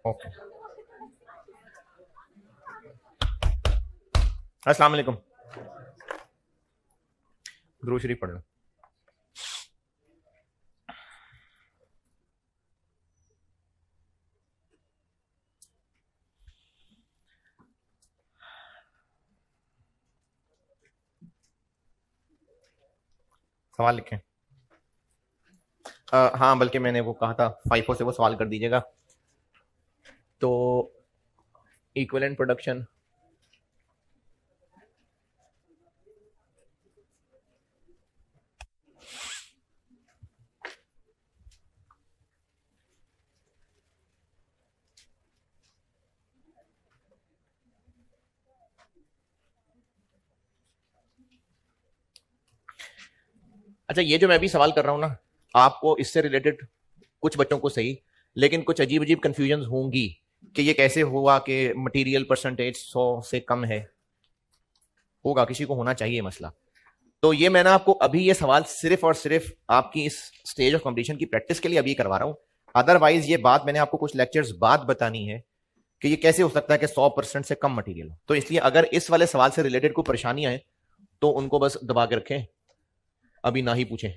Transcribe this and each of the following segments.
Okay, अस्सलाम वालेकुम। दुरूद शरीफ पढ़ लो। सवाल लिखें। हाँ, बल्कि मैंने वो कहा था फाइफो से वो सवाल कर दीजिएगा। तो इक्विवेलेंट प्रोडक्शन अच्छा, ये जो मैं भी सवाल कर रहा हूं ना, आपको इससे रिलेटेड कुछ बच्चों को सही, लेकिन कुछ अजीब अजीब कंफ्यूजन होंगी कि ये कैसे हुआ कि मटेरियल परसेंटेज 100 से कम है। होगा, किसी को होना चाहिए मसला। तो ये मैं ना आपको अभी ये सवाल सिर्फ और सिर्फ आपकी इस स्टेज ऑफ कंपटीशन की प्रैक्टिस के लिए अभी करवा रहा हूं। अदरवाइज ये बात मैंने आपको कुछ लेक्चर्स बाद बतानी है कि ये कैसे हो सकता है कि 100% से कम मटेरियल हो। तो इसलिए अगर इस वाले सवाल से रिलेटेड कोई परेशानियां हैं तो उनको बस दबा के रखें, अभी ना ही पूछें।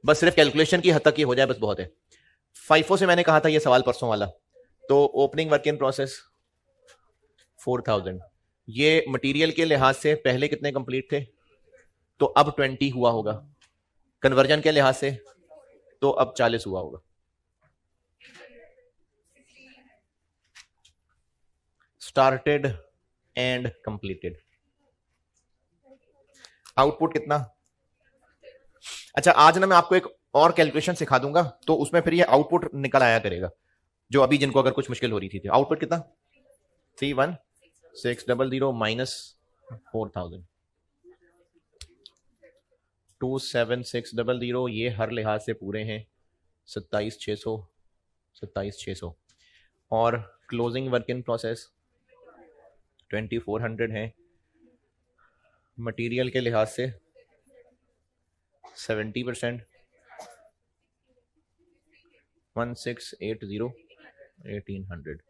बस सिर्फ कैलकुलेशन की हद तक ये हो जाए, बस बहुत है। फाइफो से मैंने कहा था ये सवाल परसों वाला। तो ओपनिंग वर्क इन प्रोसेस 4000, ये मटेरियल के लिहाज से पहले कितने कंप्लीट थे, तो अब 20 हुआ होगा। कन्वर्जन के लिहाज से तो अब 40 हुआ होगा। स्टार्टेड एंड कंप्लीटेड, आउटपुट कितना। अच्छा, आज ना मैं आपको एक और कैलकुलेशन सिखा दूंगा, तो उसमें फिर ये आउटपुट निकल आया करेगा, जो अभी जिनको अगर कुछ मुश्किल हो रही थी। आउटपुट कितना, 31600 माइनस 4000, 27600, ये हर लिहाज से पूरे हैं 27600। और क्लोजिंग वर्क इन प्रोसेस 2400 है। मटेरियल के लिहाज से 70%, 1680, 1800।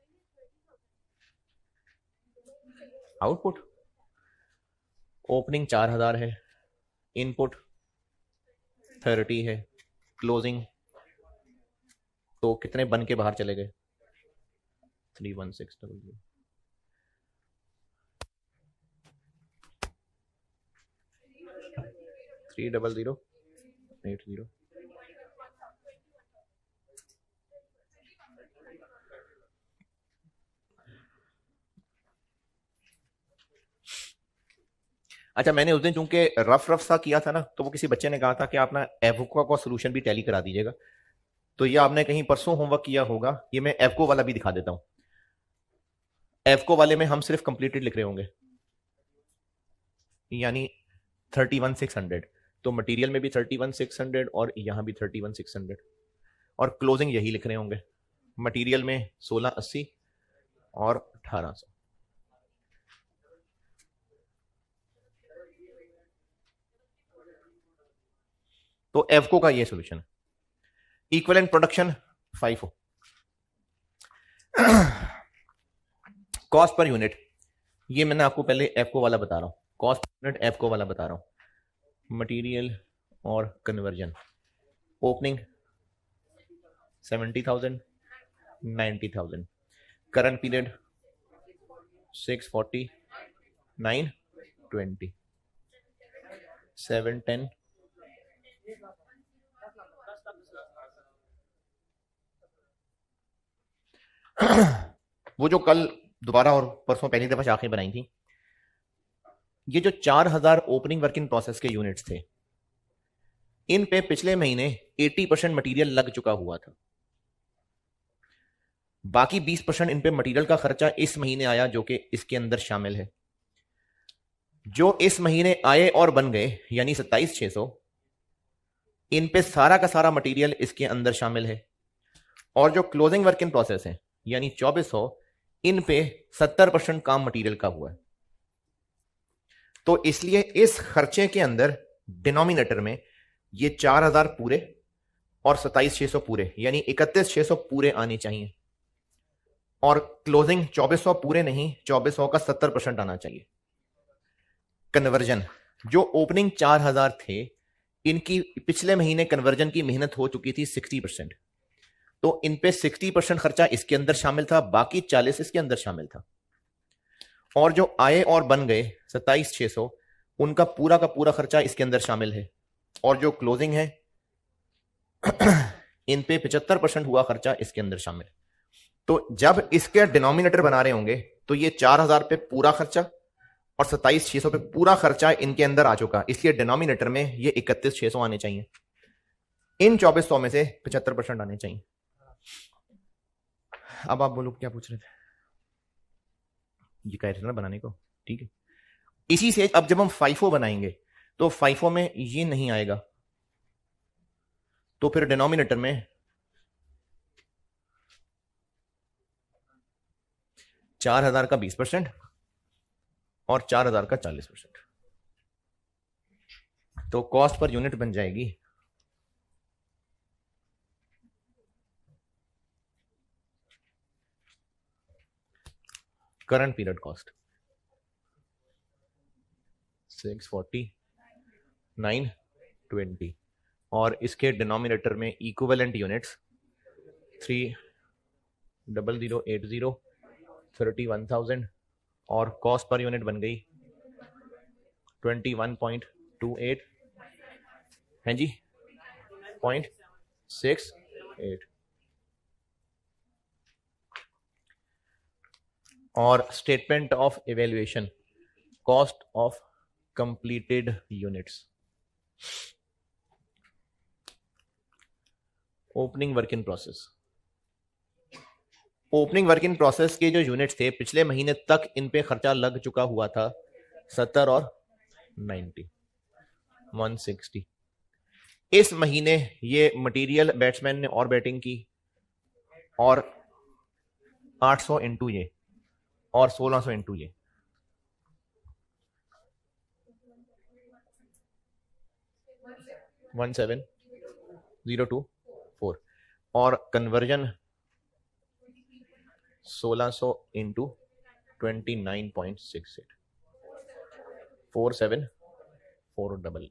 आउटपुट ओपनिंग 4000 है, इनपुट 30 है, क्लोजिंग तो कितने बन के बाहर चले गए, 31600। 30080। अच्छा, मैंने उस दिन चूंकि रफ सा किया था ना, तो वो किसी बच्चे ने कहा था कि आप ना एवोका का सोल्यूशन भी टैली करा दीजिएगा। तो ये आपने कहीं परसों होमवर्क किया होगा। ये मैं एवको वाला भी दिखा देता हूं। एवको वाले में हम सिर्फ कंप्लीटेड लिख रहे होंगे, यानी 31600। तो मटेरियल में भी 31600 और यहां भी 31600, और क्लोजिंग यही लिख रहे होंगे। मटेरियल में 1680 और 1800। तो एवको का ये सोल्यूशन है। इक्विवेलेंट प्रोडक्शन 5 हो। कॉस्ट पर यूनिट, ये मैंने आपको पहले एफको वाला बता रहा हूं। कॉस्ट पर यूनिट एफको वाला बता रहा हूं। मटेरियल और कन्वर्जन, ओपनिंग 70,000, 90,000, करंट पीरियड 640, 920, 710, वो जो कल दोबारा और परसों पहली दफा शाखें बनाई थी, ये जो 4000 ओपनिंग वर्क इन प्रोसेस के यूनिट्स थे, इन पे पिछले महीने 80% मटेरियल लग चुका हुआ था। बाकी 20% इन पे मटेरियल का खर्चा इस महीने आया, जो कि इसके अंदर शामिल है। जो इस महीने आए और बन गए, यानी 27,600, इन पे सारा का सारा मटेरियल इसके अंदर शामिल है। और जो क्लोजिंग वर्क इन प्रोसेस है, यानी 2400, इन पे 70% काम मटेरियल का हुआ है। तो इसलिए इस खर्चे के अंदर डिनोमिनेटर में ये 4000 पूरे और 27,600 पूरे, यानी 31,600 पूरे आने चाहिए। और क्लोजिंग 2400 पूरे नहीं, 2400 का 70% आना चाहिए। कन्वर्जन, जो ओपनिंग 4000 थे, इनकी पिछले महीने कन्वर्जन की मेहनत हो चुकी थी 60%, तो इन पे 60% खर्चा इसके अंदर शामिल था, बाकी 40 इसके अंदर शामिल था। और जो आए और बन गए 27,600, उनका पूरा का पूरा खर्चा इसके अंदर शामिल है। और जो क्लोजिंग है इन पे 75% हुआ खर्चा इसके अंदर शामिल। तो जब इसके डिनोमिनेटर बना रहे होंगे तो ये 4000 पे पूरा खर्चा और 27,600 पे पूरा खर्चा इनके अंदर आ चुका, इसलिए डिनोमिनेटर में ये 31,600 आने चाहिए। इन 2400 में से 75% आने चाहिए। अब आप बोलो क्या पूछ रहे थे? ये कह रहे थे ना बनाने को, ठीक है। इसी से अब जब हम फाइफो बनाएंगे तो फाइफो में ये नहीं आएगा, तो फिर डिनोमिनेटर में 4000 का 20% और 4000 का 40%, तो कॉस्ट पर यूनिट बन जाएगी करंट पीरियड कॉस्ट 640 920, और इसके डिनोमिनेटर में इक्विवेलेंट यूनिट्स 30080 31,000, और कॉस्ट पर यूनिट बन गई 21.28 है जी, 0.68। और statement of evaluation, cost of completed units, opening work in process. Opening work in process के जो यूनिट्स थे पिछले महीने तक इन पे खर्चा लग चुका हुआ था 70 और 90 160। इस महीने ये मटेरियल बैट्समैन ने और बैटिंग की, और 800 इंटू ये और 1600 इंटू ये, वन 7,024, और कन्वर्जन 1600 इंटू 29.68 47488,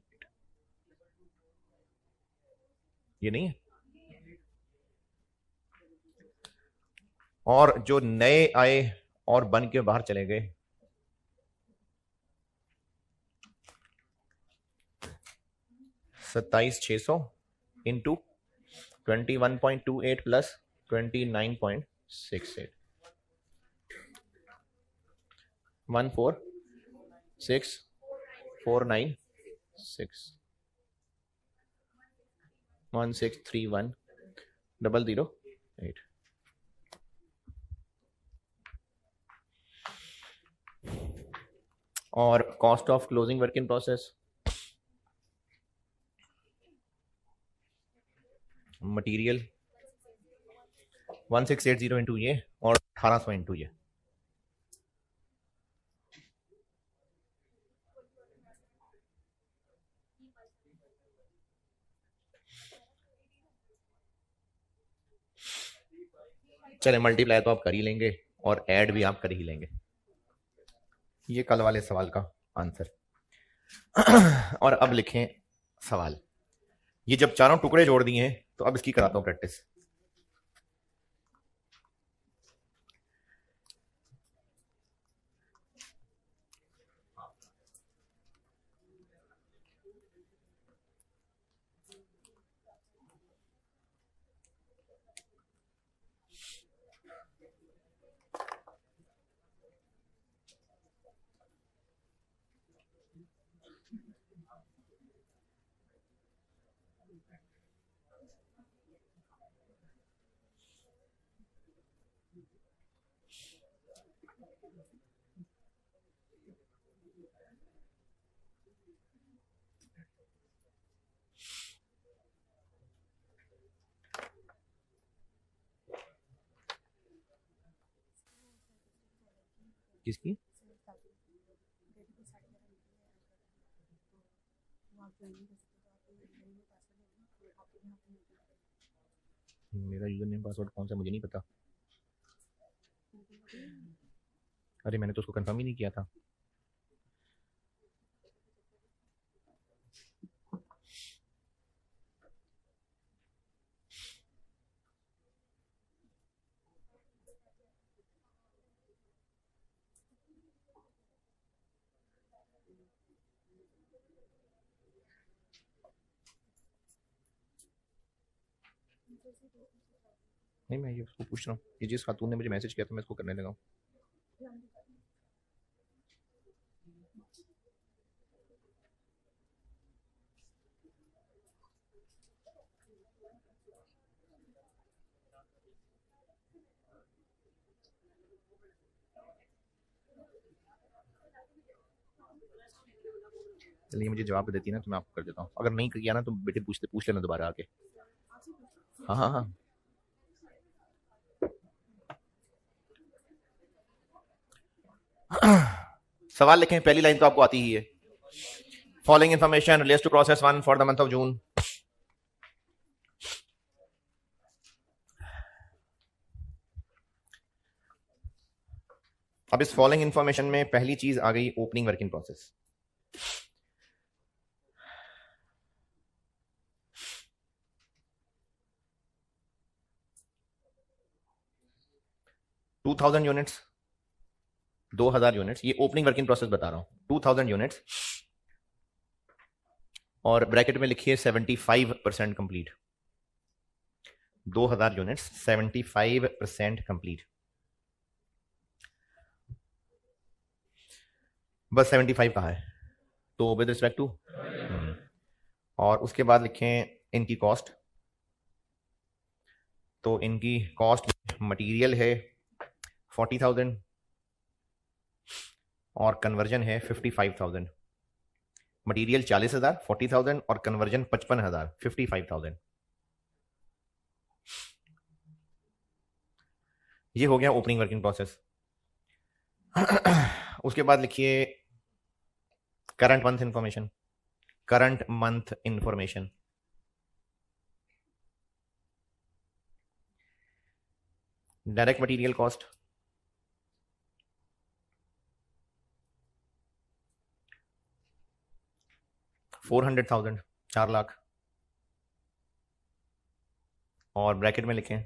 ये नहीं है। और जो नए आए और बन के बाहर चले गए 27,600 इंटू 21.28 प्लस 29.68 146,496 1631008। और cost of closing work in process, material 1680 into ये और 1800 इंटू ये, चले मल्टीप्लाई तो आप कर ही लेंगे और ऐड भी आप कर ही लेंगे। ये कल वाले सवाल का आंसर। और अब लिखें सवाल। ये जब चारों टुकड़े जोड़ दिए हैं तो अब इसकी कराता हूं प्रैक्टिस। किसकी? मेरा यूजर नेम पासवर्ड कौन सा मुझे नहीं पता। अरे मैंने तो उसको कंफर्म ही नहीं किया था। नहीं, मैं ये उसको पूछ रहा हूँ कि जिस खातून ने मुझे मैसेज किया था मैं इसको करने लगा हूँ। चलिए मुझे जवाब देती ना तो मैं आपको कर देता हूँ, अगर नहीं किया ना तो बेटे पूछ लेना दोबारा आके। हाँ हाँ हाँ। सवाल लिखें, पहली लाइन तो आपको आती ही है। Following information relates to process 1 for the month of June. अब इस फॉलोइंग इंफॉर्मेशन में पहली चीज आ गई opening working process. To 2000 units, 2000 units, ये ओपनिंग वर्किंग प्रोसेस बता रहा हूं। 2000 यूनिट्स और ब्रैकेट में लिखिए 75% कंप्लीट। 2000 units 75% complete. बस 75 कहा है तो विद रिस्पेक्ट टू, और उसके बाद लिखें इनकी कॉस्ट। तो इनकी कॉस्ट मटेरियल है 40,000 और कन्वर्जन है 55,000। मटेरियल 40,000, 40,000 और कन्वर्जन 55,000, 55,000। ये हो गया ओपनिंग वर्किंग प्रोसेस। उसके बाद लिखिए current month information. Current month information, direct material cost, $400,000, 4 lakh, और ब्रैकेट में लिखें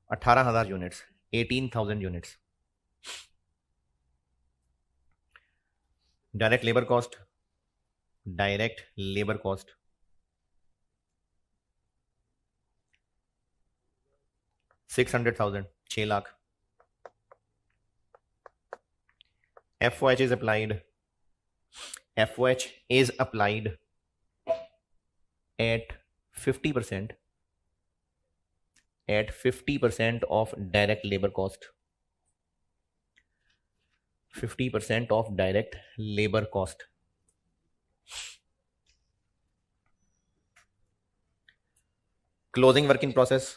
18,000 units, 18,000 units. Direct labour cost, direct labour cost 600,000, 6 lakh. FOH is applied, FOH is applied at 50%, at 50% of direct labor cost, 50% of direct labor cost। Closing work in process,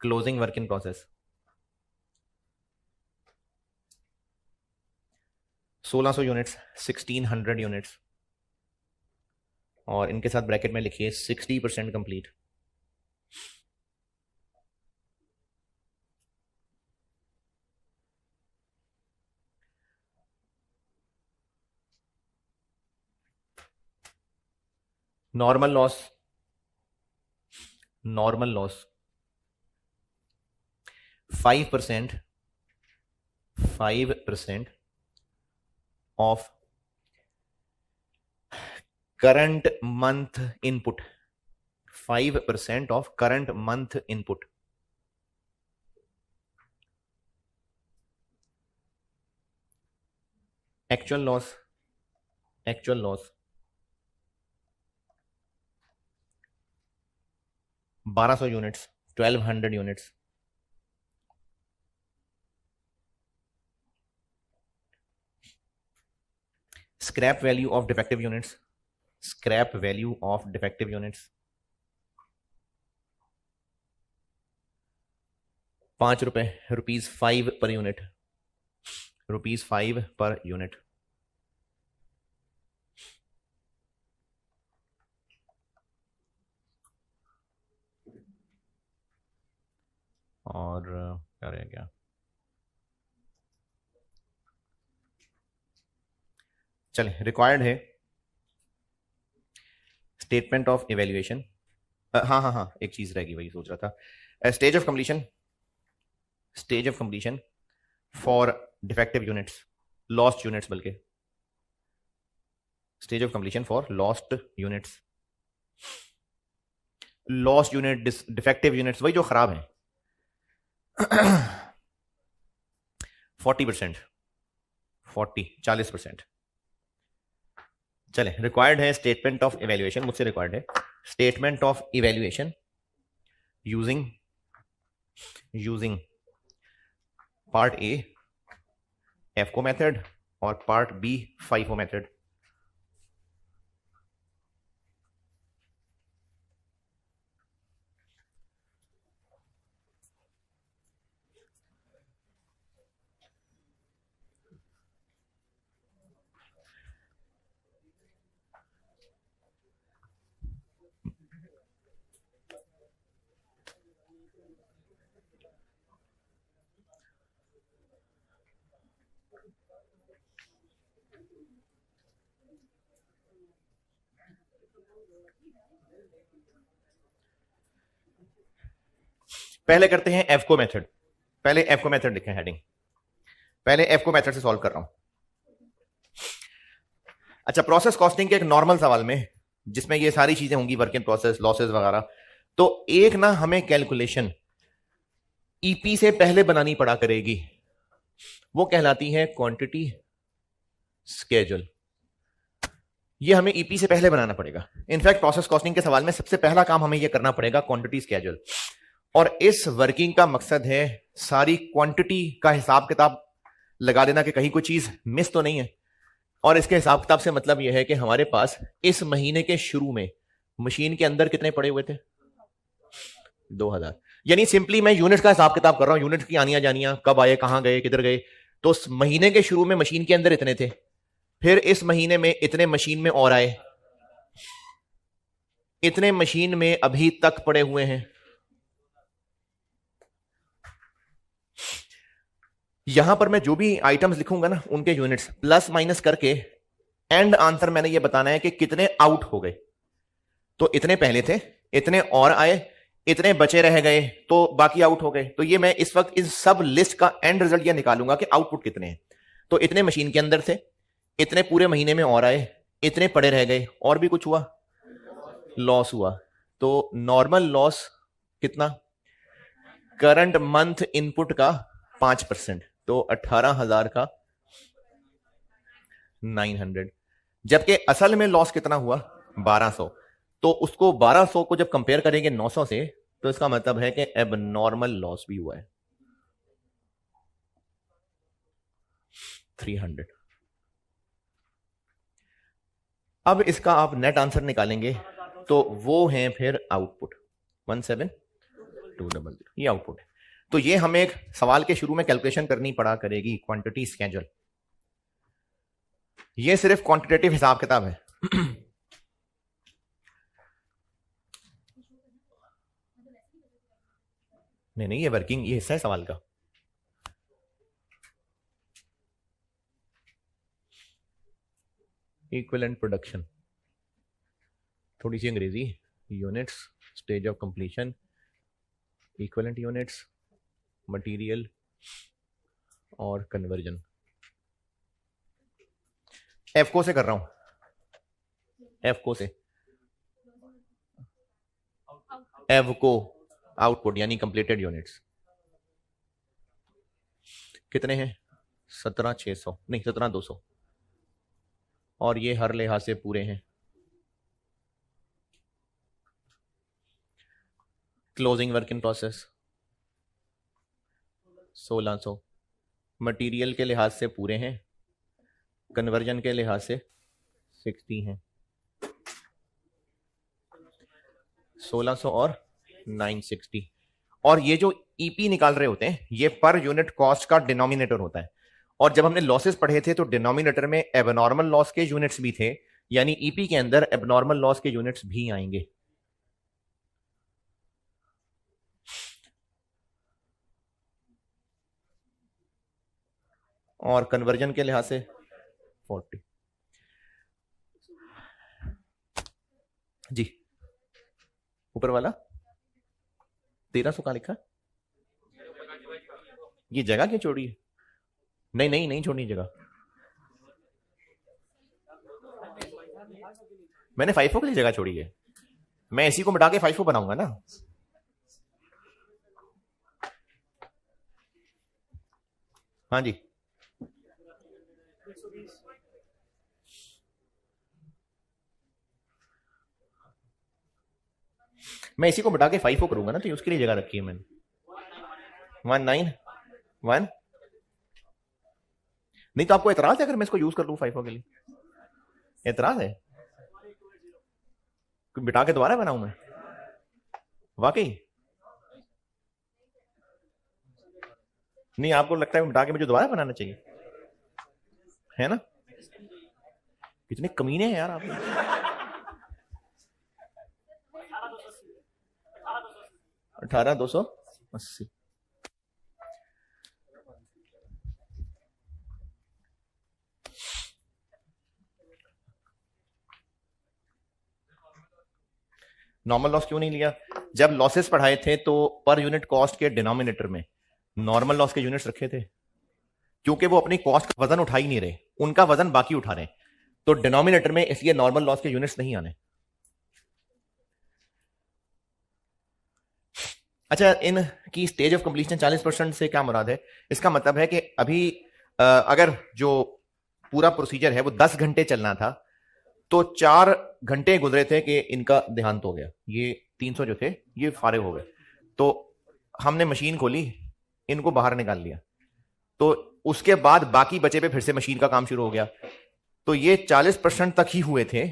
closing work in process 1600 units, 1600 units, और इनके साथ bracket में लिखिए 60% complete. Normal loss, normal loss 5%, 5% of current month input, 5% of current month input। Actual loss, actual loss 1200 units, 1200 units. Scrap value of defective units, scrap value of defective units ₹5, ₹5 per unit, ₹5 per unit. और क्या रह गया, चले required है statement of evaluation. हाँ हाँ हाँ, एक चीज रहेगी, वही सोच रहा था। Stage of completion for defective units, lost units, बल्कि stage of completion for lost units, lost unit, defective units, वही जो खराब है। 40%, 40% चले रिक्वायर्ड है स्टेटमेंट ऑफ इवेल्युएशन, मुझसे रिक्वायर्ड है statement of evaluation using part A एफको मेथड और पार्ट बी फाइफो मेथड। पहले करते हैं एफको मेथड, पहले एफको मेथड लिखें हेडिंग, पहले एफको मेथड से सॉल्व कर रहा हूं। अच्छा, प्रोसेस कॉस्टिंग के एक नॉर्मल सवाल में जिसमें ये सारी चीजें होंगी, वर्क इन प्रोसेस, लॉसेस वगैरह, तो एक ना हमें कैलकुलेशन ईपी से पहले बनानी पड़ा करेगी, वो कहलाती है क्वांटिटी स्केड्यूल। ये हमें ईपी से पहले बनाना पड़ेगा। इनफैक्ट प्रोसेस कॉस्टिंग के सवाल में सबसे पहला काम हमें यह करना पड़ेगा क्वांटिटी स्केड्यूल। और इस वर्किंग का मकसद है सारी क्वांटिटी का हिसाब किताब लगा देना कि कहीं कोई चीज मिस तो नहीं है। और इसके हिसाब किताब से मतलब यह है कि हमारे पास इस महीने के शुरू में मशीन के अंदर कितने पड़े हुए थे, 2000। यानी सिंपली मैं यूनिट का हिसाब किताब कर रहा हूं, यूनिट की आनियां जानियां, कब आए, कहां गए, किधर गए। तो महीने के शुरू में मशीन के अंदर इतने थे, फिर इस महीने में इतने मशीन में और आए, इतने मशीन में अभी तक पड़े हुए हैं। यहां पर मैं जो भी आइटम्स लिखूंगा ना, उनके यूनिट्स प्लस माइनस करके एंड आंसर मैंने ये बताना है कि कितने आउट हो गए। तो इतने पहले थे, इतने और आए, इतने बचे रह गए, तो बाकी आउट हो गए। तो ये मैं इस वक्त इस सब लिस्ट का एंड रिजल्ट ये निकालूंगा कि आउटपुट कितने हैं। तो इतने मशीन के अंदर थे, इतने पूरे महीने में और आए, इतने पड़े रह गए, और भी कुछ हुआ, लॉस हुआ। तो नॉर्मल लॉस कितना, करंट मंथ इनपुट का 5%, तो 18,000 का 900। जबकि असल में लॉस कितना हुआ, 1200। तो उसको 1200 को जब कंपेयर करेंगे 900 से, तो इसका मतलब है कि एबनॉर्मल लॉस भी हुआ है 300। अब इसका आप नेट आंसर निकालेंगे तो वो है फिर आउटपुट 17200, ये आउटपुट है। तो ये हमें एक सवाल के शुरू में कैलकुलेशन करनी पड़ा करेगी, क्वांटिटी स्केड्यूल। ये सिर्फ क्वांटिटेटिव हिसाब किताब है। नहीं, ये वर्किंग, ये हिस्सा है सवाल का। इक्विवेलेंट प्रोडक्शन, थोड़ी सी अंग्रेजी, units, stage of completion, equivalent units, material और कन्वर्जन। एफको से कर रहा हूं, एफको से, एवको आउटपुट यानी कंप्लीटेड यूनिट्स कितने हैं, 17,600 नहीं 17,200, और ये हर लिहाज से पूरे हैं। Closing work in process 1600, material के लिहाज से पूरे हैं, कन्वर्जन के लिहाज से 60 हैं, 1600 और 960। और ये जो ईपी निकाल रहे होते हैं, ये पर यूनिट कॉस्ट का डिनोमिनेटर होता है। और जब हमने लॉसेस पढ़े थे तो डिनोमिनेटर में एबनॉर्मल लॉस के यूनिट्स भी थे, यानी ईपी के अंदर एबनॉर्मल लॉस के यूनिट्स भी आएंगे। और कन्वर्जन के लिहाज से 40 जी। ऊपर वाला 1300 का लिखा। ये जगह क्यों छोड़ी है? नहीं नहीं नहीं छोड़नी जगह। मैंने 5 के लिए जगह छोड़ी है। मैं इसी को मिटा के 5 बनाऊंगा ना। हाँ जी, मैं इसी को मिटा के 5 करूंगा ना, तो उसके लिए जगह रखी है मैंने। 191 नहीं तो आपको एतराज है अगर मैं इसको यूज कर लूं 5 के लिए? एतराज है? मिटा के दोबारा बनाऊं मैं? वाकई नहीं, आपको लगता है मिटा के मुझे दोबारा बनाना चाहिए, है ना? कितने कमीने हैं यार आप। 18,280। नॉर्मल लॉस क्यों नहीं लिया? जब लॉसेस पढ़ाए थे तो पर यूनिट कॉस्ट के डिनोमिनेटर में नॉर्मल लॉस के यूनिट्स रखे थे, क्योंकि वो अपनी कॉस्ट का वजन उठा ही नहीं रहे, उनका वजन बाकी उठा रहे, तो डिनोमिनेटर में इसलिए नॉर्मल लॉस के यूनिट्स नहीं आने। अच्छा, इन की स्टेज ऑफ कंप्लीशन 40% से क्या मुराद है? इसका मतलब है कि अभी अगर जो पूरा प्रोसीजर है वो 10 घंटे चलना था, तो 4 घंटे गुजरे थे कि इनका देहांत हो गया। ये 300 जो थे ये फारिग हो गए, तो हमने मशीन खोली, इनको बाहर निकाल लिया, तो उसके बाद बाकी बचे पे फिर से मशीन का काम शुरू हो गया। तो ये 40% तक ही हुए थे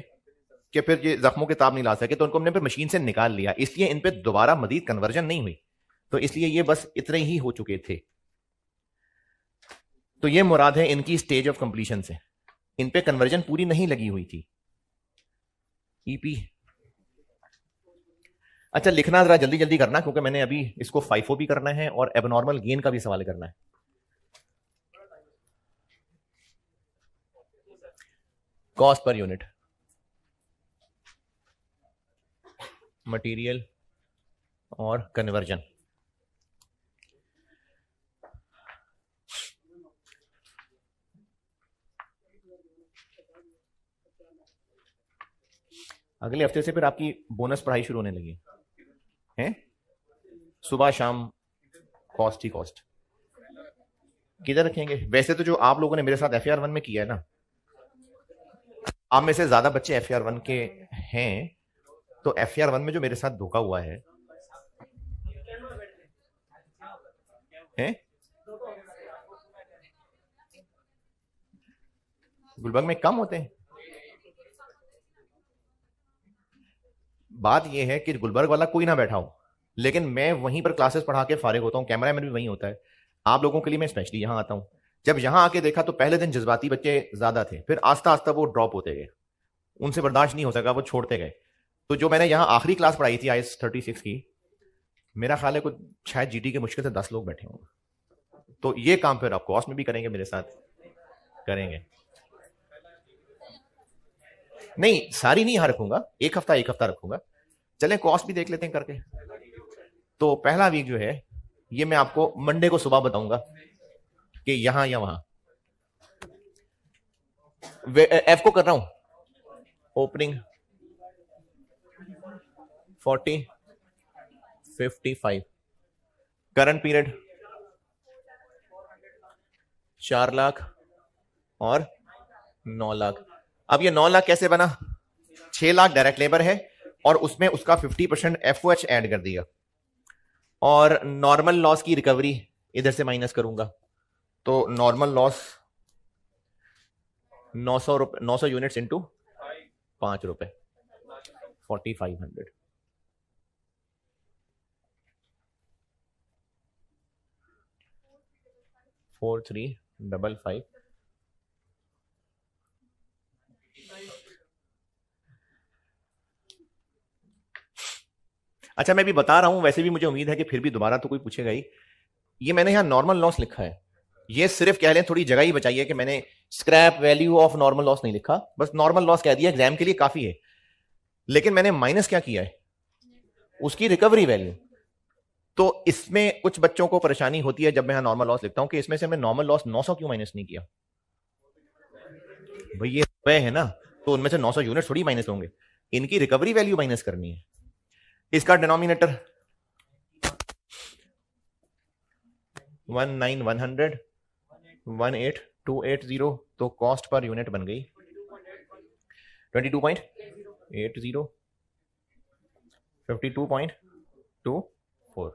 कि फिर ये जख्मों के ताब नहीं ला सके, तो उनको हमने फिर मशीन से निकाल लिया, इसलिए इन पे दोबारा मजीद कन्वर्जन नहीं हुई, तो इसलिए ये बस इतने ही हो चुके थे। तो ये मुराद है इनकी स्टेज ऑफ कंप्लीशन से, इन पे कन्वर्जन पूरी नहीं लगी हुई थी। ईपी अच्छा, लिखना जरा जल्दी जल्दी करना, क्योंकि मैंने अभी इसको 5 भी करना है और एबनॉर्मल गेन का भी सवाल करना है। कॉस्ट पर यूनिट, मटेरियल और कन्वर्जन। अगले हफ्ते से फिर आपकी बोनस पढ़ाई शुरू होने लगी है, सुबह शाम कॉस्ट ही कॉस्ट। किधर रखेंगे? वैसे तो जो आप लोगों ने मेरे साथ FAR 1 में किया है ना, आप में से ज्यादा बच्चे FAR 1 के हैं, तो FAR 1 में जो मेरे साथ धोखा हुआ है गुलबर्ग में कम होते हैं। बात यह है कि गुलबर्ग वाला कोई ना बैठा हो, लेकिन मैं वहीं पर क्लासेस पढ़ा के फारिग होता हूँ, कैमरा मैन भी वहीं होता है। आप लोगों के लिए मैं स्पेशली यहां आता हूं। जब यहां आके देखा तो पहले दिन जज्बाती बच्चे ज्यादा थे, फिर आस्ता आस्ता वो ड्रॉप होते गए, उनसे बर्दाश्त नहीं हो सका, वो छोड़ते गए। तो जो मैंने यहाँ आखिरी क्लास पढ़ाई थी IS 36 की, मेरा ख्याल है कुछ शायद GT के मुश्किल से 10 लोग बैठे होंगे। तो ये काम फिर आप कॉस्ट में भी करेंगे, मेरे साथ करेंगे? नहीं, सारी नहीं यहां रखूंगा, एक हफ्ता रखूंगा। चलें कॉस्ट भी देख लेते हैं करके। तो पहला वीक जो है ये मैं आपको मंडे को सुबह बताऊंगा कि यहां या वहां। F को कर रहा हूं, ओपनिंग 40 55, करंट पीरियड 4 लाख और 9 लाख। अब ये 9 लाख कैसे बना? 6 लाख डायरेक्ट लेबर है और उसमें उसका 50% FOH ऐड कर दिया, और नॉर्मल लॉस की रिकवरी इधर से माइनस करूंगा, तो नॉर्मल लॉस 900 यूनिट्स इंटू 5 रुपए, 4500। फोर 355। अच्छा, मैं भी बता रहा हूं, वैसे भी मुझे उम्मीद है कि फिर भी दोबारा तो कोई पूछेगा ही। ये मैंने यहां नॉर्मल लॉस लिखा है, ये सिर्फ कह लें, थोड़ी जगह ही बचाइए कि मैंने scrap value of normal loss नहीं लिखा, बस नॉर्मल लॉस कह दिया, एग्जाम के लिए काफी है। लेकिन मैंने माइनस क्या किया है, उसकी रिकवरी वैल्यू। तो इसमें कुछ बच्चों को परेशानी होती है जब मैं नॉर्मल लॉस लिखता हूं कि इसमें से मैं नॉर्मल लॉस 900 क्यों माइनस नहीं किया। भाई ये रुपए है ना, तो उनमें से 900 यूनिट थोड़ी माइनस होंगे, इनकी रिकवरी वैल्यू माइनस करनी है। इसका डिनोमिनेटर 19100 18280, तो कॉस्ट पर यूनिट बन गई 22.80 52.24।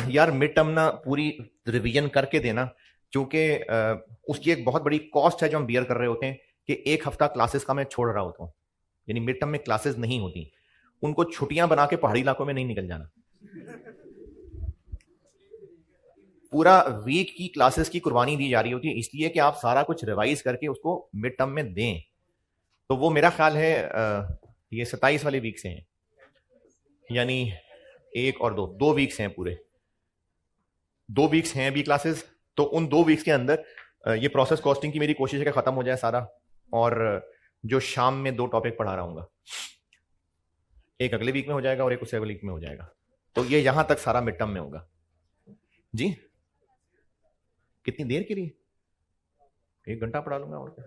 यार मिड टर्म ना पूरी रिवीजन करके देना, क्योंकि उसकी एक बहुत बड़ी कॉस्ट है जो हम बियर कर रहे होते हैं कि एक हफ्ता क्लासेस का मैं छोड़ रहा होता हूँ, यानी मिड टर्म में क्लासेस नहीं होती, उनको छुट्टियां बना के पहाड़ी इलाकों में नहीं निकल जाना। पूरा वीक की क्लासेस की कुर्बानी दी जा रही होती है इसलिए कि आप सारा कुछ रिवाइज करके उसको मिड टर्म में दें। तो वो मेरा ख्याल है ये 27 वाले वीक से हैं, यानी एक और दो वीक्स हैं, पूरे 2 वीक्स हैं अभी क्लासेस। तो उन 2 वीक्स के अंदर ये प्रोसेस कॉस्टिंग की मेरी कोशिश है कि खत्म हो जाए सारा, और जो शाम में 2 टॉपिक पढ़ा रहा हूँ, एक अगले वीक में हो जाएगा और एक उससे अगले वीक में हो जाएगा। तो ये यहां तक सारा मिड टर्म में होगा। जी कितनी देर के लिए? 1 घंटा पढ़ा लूंगा और क्या।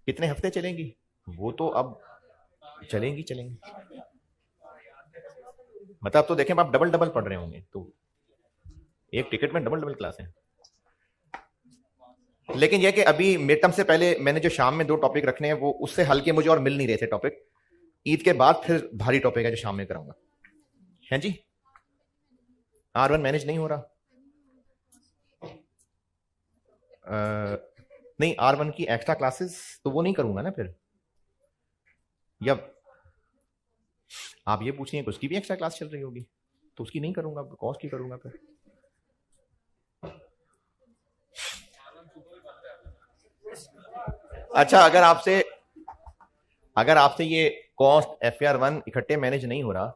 कितने हफ्ते चलेंगी वो तो अब चलेंगी मतलब तो देखें आप डबल डबल पढ़ रहे होंगे, तो एक टिकट में डबल डबल क्लास है। लेकिन यह कि अभी मिड टर्म से पहले मैंने जो शाम में 2 टॉपिक रखने हैं वो उससे हल्के मुझे और मिल नहीं रहे थे टॉपिक। ईद के बाद फिर भारी टॉपिक है जो शाम में कराऊंगा। हैं जी, R1 मैनेज नहीं हो रहा। नहीं, R1 की एक्स्ट्रा क्लासेस तो वो नहीं करूंगा ना फिर, या आप ये पूछ रही हैं कि उसकी भी एक्स्ट्रा क्लास चल रही होगी, तो उसकी नहीं करूंगा, कॉस्ट की करूंगा फिर। अच्छा, अगर आपसे ये कॉस्ट FR1 इकट्ठे मैनेज नहीं हो रहा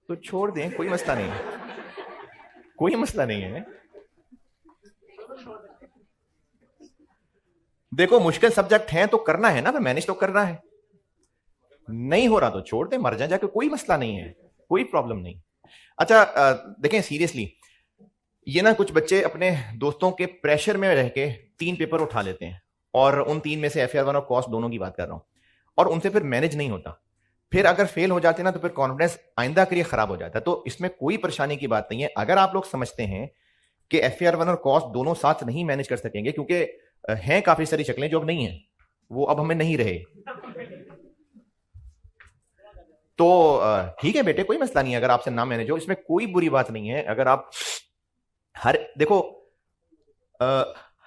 तो छोड़ दें, कोई मसला नहीं है, कोई मसला नहीं है। देखो मुश्किल सब्जेक्ट हैं तो करना है ना, तो मैनेज तो करना है। नहीं हो रहा तो छोड़ दे, मर जाए, कोई मसला नहीं है, कोई प्रॉब्लम नहीं। अच्छा देखें सीरियसली, ये ना कुछ बच्चे अपने दोस्तों के प्रेशर में रह के 3 पेपर उठा लेते हैं, और उन 3 में से FR1 और कॉस्ट दोनों की बात कर रहा हूं, और उनसे फिर मैनेज नहीं होता। फिर अगर फेल हो जाते ना तो फिर कॉन्फिडेंस आइंदा के लिए खराब हो जाता है। तो इसमें कोई परेशानी की बात नहीं है। अगर आप लोग समझते हैं कि FR1 और कॉस्ट दोनों साथ नहीं मैनेज कर सकेंगे, क्योंकि हैं काफी सारी शक्लें जो अब नहीं है, वो अब हमें नहीं रहे, तो ठीक है बेटे, कोई मसला नहीं है अगर आपसे ना मैनेज हो, इसमें कोई बुरी बात नहीं है। अगर आप देखो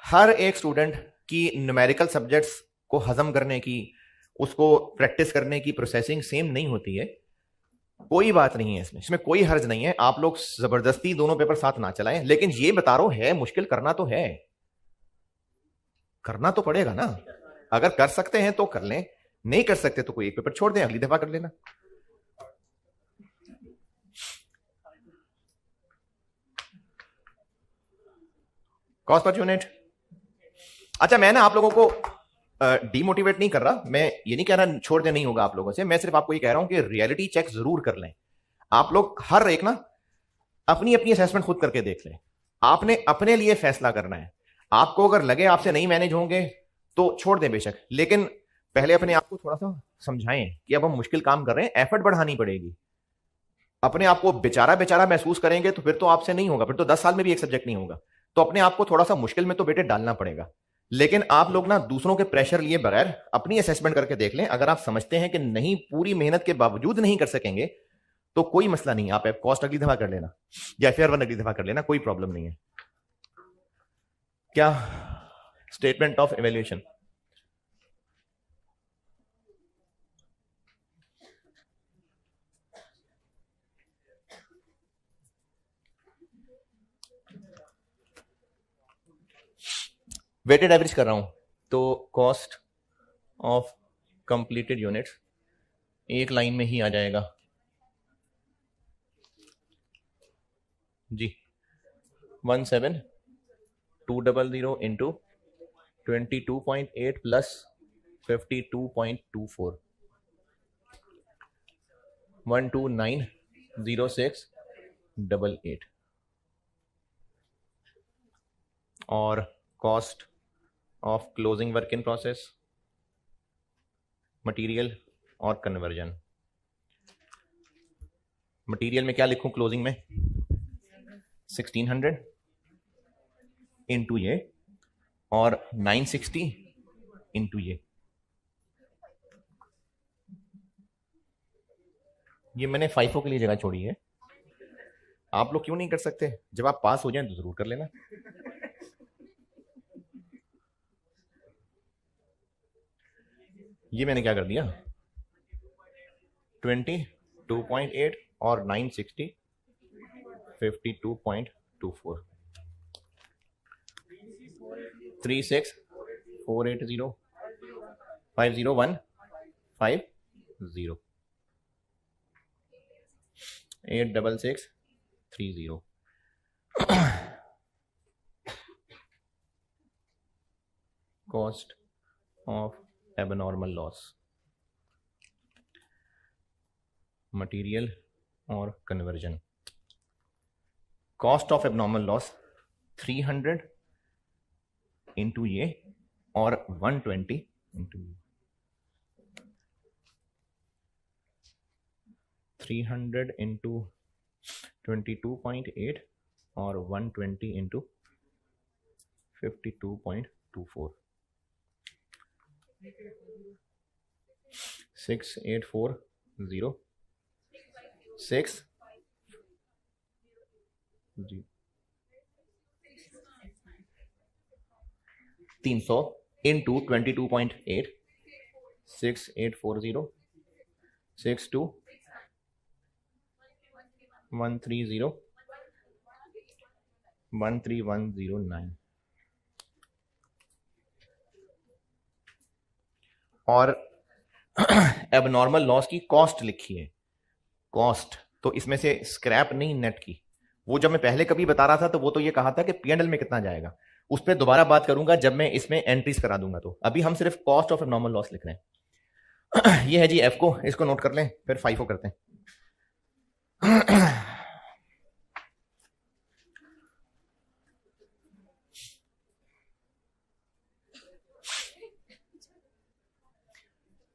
हर एक स्टूडेंट की न्यूमेरिकल सब्जेक्ट्स को हजम करने की, उसको प्रैक्टिस करने की प्रोसेसिंग सेम नहीं होती है, कोई बात नहीं है इसमें कोई हर्ज नहीं है। आप लोग जबरदस्ती दोनों पेपर साथ ना चलाएं, लेकिन ये बता रहा हूं है मुश्किल, करना तो है, करना तो पड़ेगा ना। अगर कर सकते हैं तो कर लें, नहीं कर सकते तो कोई एक पेपर छोड़ दें, अगली दफा कर लेना। Cost per unit. अच्छा, मैं ना आप लोगों को डीमोटिवेट नहीं कर रहा, मैं ये नहीं कह रहा छोड़ दे नहीं होगा आप लोगों से, मैं सिर्फ आपको ये कह रहा हूं कि रियलिटी चेक जरूर कर लें। आप लोग हर एक ना अपनी अपनी असेसमेंट खुद करके देख लें, आपने अपने लिए फैसला करना है। आपको अगर लगे आपसे नहीं मैनेज होंगे तो छोड़ दें बेशक, लेकिन पहले अपने आप को थोड़ा सा समझाएं कि अब हम मुश्किल काम कर रहे हैं, एफर्ट बढ़ानी पड़ेगी। अपने आप को बेचारा बेचारा महसूस करेंगे तो फिर तो आपसे नहीं होगा, फिर तो 10 साल में भी एक सब्जेक्ट नहीं होगा। तो अपने आप को थोड़ा सा मुश्किल में तो बेटे डालना पड़ेगा। लेकिन आप लोग ना दूसरों के प्रेशर लिए बगैर अपनी असेसमेंट करके देख लें। अगर आप समझते हैं कि नहीं, पूरी मेहनत के बावजूद नहीं कर सकेंगे, तो कोई मसला नहीं, आप कॉस्ट अगली दफा कर लेना या FR1 अगली दफा कर लेना, कोई प्रॉब्लम नहीं है। क्या statement of evaluation? Weighted average कर रहा हूं तो कॉस्ट ऑफ कंप्लीटेड यूनिट्स एक लाइन में ही आ जाएगा जी, 17200 इंटू 22.8 प्लस 52.24 1290688 और cost of closing work in process, material और कन्वर्जन। मटेरियल में क्या लिखूं क्लोजिंग में? 1600 इंटू ये और 960 इंटू ये मैंने फाइफो के लिए जगह छोड़ी है। आप लोग क्यों नहीं कर सकते? जब आप पास हो जाएं तो जरूर कर लेना। ये मैंने क्या कर दिया, 22.8 और 960 52.24 36480 50150 86630 cost of abnormal loss, material और कन्वर्जन। Cost of abnormal loss 300 into ये और 120 इंटू ये, 300 इंटू 22.8 और 120 इंटू 52.24 6840 6 जी 300 इंटू 22.8 6840 62 130 13109 और एबनॉर्मल लॉस की कॉस्ट लिखी है। कॉस्ट तो इसमें से स्क्रैप नहीं, नेट की। वो जब मैं पहले कभी बता रहा था तो वो तो ये कहा था कि P&L में कितना जाएगा, उस पर दोबारा बात करूंगा जब मैं इसमें एंट्रीज करा दूंगा। तो अभी हम सिर्फ कॉस्ट ऑफ एबनॉर्मल लॉस लिख रहे हैं। ये है जी एफ को, इसको नोट कर लें, फिर फाइफो करते हैं।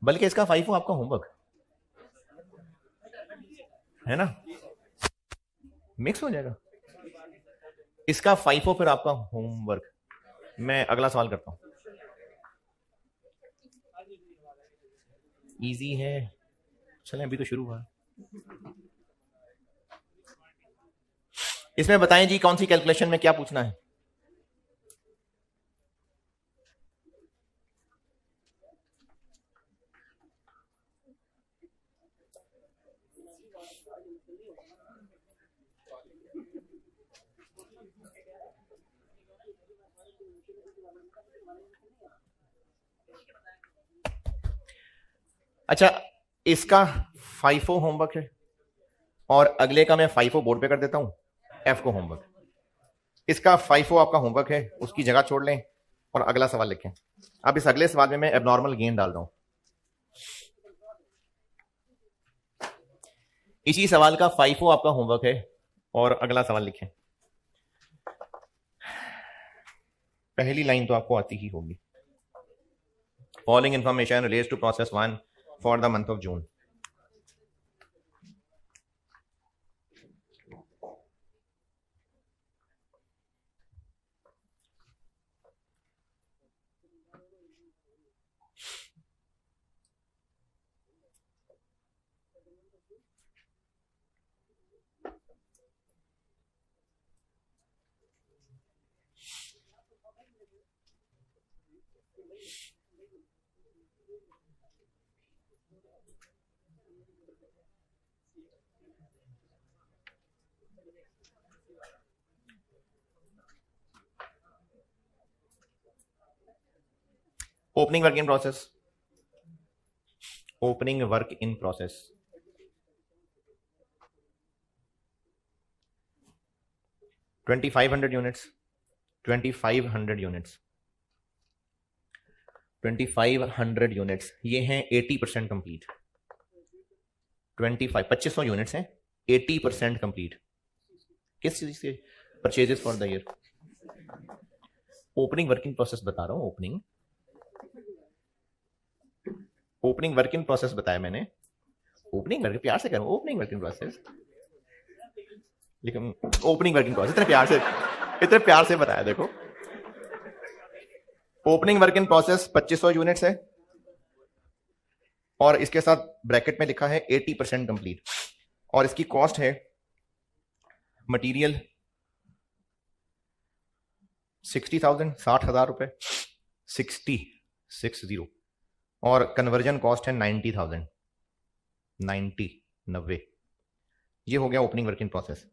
बल्कि इसका फाइफो आपका होमवर्क है ना, मिक्स हो जाएगा। इसका फाइफो फिर आपका होमवर्क। मैं अगला सवाल करता हूं, इजी है। चलें अभी तो शुरू हुआ। इसमें बताएं जी कौन सी कैलकुलेशन में क्या पूछना है। अच्छा, इसका फाइफो होमवर्क है और अगले का मैं फाइफो बोर्ड पे कर देता हूं, एफ को होमवर्क। इसका फाइफो आपका होमवर्क है, उसकी जगह छोड़ लें और अगला सवाल लिखें। अब इस अगले सवाल में मैं एबनॉर्मल गेन डाल रहा हूं। इसी सवाल का फाइफो आपका होमवर्क है और अगला सवाल लिखें। पहली लाइन तो आपको आती ही होगी। Following information relates to process 1 for the month of June. Opening work in process, opening work in process 2500 units, 2500 units, 2500 units, ये हैं 80% कंप्लीट। 2500 यूनिट्स हैं, 80% कंप्लीट। किस चीज से? Purchases for the year. Opening working process बता रहा हूं, opening working process बताया मैंने। ओपनिंग वर्क, प्यार से करूं, ओपनिंग वर्किंग प्रोसेस, लेकिन ओपनिंग वर्किंग प्रोसेस इतने प्यार से बताया। देखो, opening work in process 2500 units है, और इसके साथ ब्रैकेट में लिखा है 80% कंप्लीट, और इसकी कॉस्ट है मटेरियल 60,000, 60,000 रुपए, 60, और कन्वर्जन कॉस्ट है 90,000, 90। ये हो गया opening work in process.